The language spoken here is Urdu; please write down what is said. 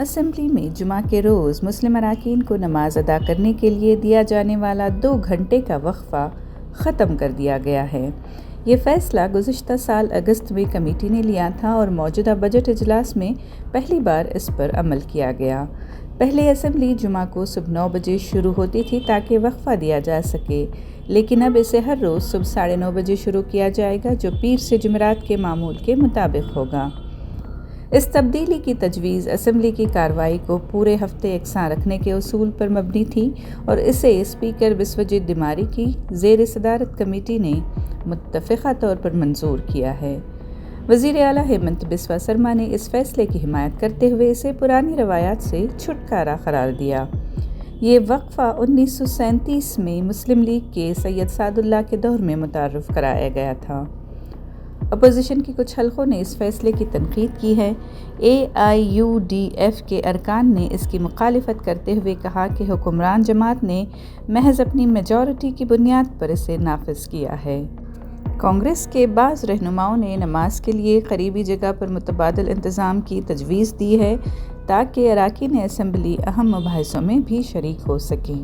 اسمبلی میں جمعہ کے روز مسلم اراکین کو نماز ادا کرنے کے لیے دیا جانے والا 2 گھنٹے کا وقفہ ختم کر دیا گیا ہے۔ یہ فیصلہ گزشتہ سال اگست میں کمیٹی نے لیا تھا اور موجودہ بجٹ اجلاس میں پہلی بار اس پر عمل کیا گیا۔ پہلے اسمبلی جمعہ کو صبح 9 بجے شروع ہوتی تھی تاکہ وقفہ دیا جا سکے، لیکن اب اسے ہر روز صبح 9:30 بجے شروع کیا جائے گا، جو پیر سے جمعرات کے معمول کے مطابق ہوگا۔ اس تبدیلی کی تجویز اسمبلی کی کارروائی کو پورے ہفتے یکساں رکھنے کے اصول پر مبنی تھی اور اسے اسپیکر بسوجیت دیماری کی زیر صدارت کمیٹی نے متفقہ طور پر منظور کیا ہے۔ وزیر اعلیٰ ہیمنت بسوا سرما نے اس فیصلے کی حمایت کرتے ہوئے اسے پرانی روایات سے چھٹکارا قرار دیا۔ یہ وقفہ 1937 میں مسلم لیگ کے سید سعد اللہ کے دور میں متعارف کرایا گیا تھا۔ اپوزیشن کی کچھ حلقوں نے اس فیصلے کی تنقید کی ہے۔ AIUDF کے ارکان نے اس کی مخالفت کرتے ہوئے کہا کہ حکمران جماعت نے محض اپنی میجورٹی کی بنیاد پر اسے نافذ کیا ہے۔ کانگریس کے بعض رہنماؤں نے نماز کے لیے قریبی جگہ پر متبادل انتظام کی تجویز دی ہے تاکہ اراکین اسمبلی اہم مباحثوں میں بھی شریک ہو سکیں۔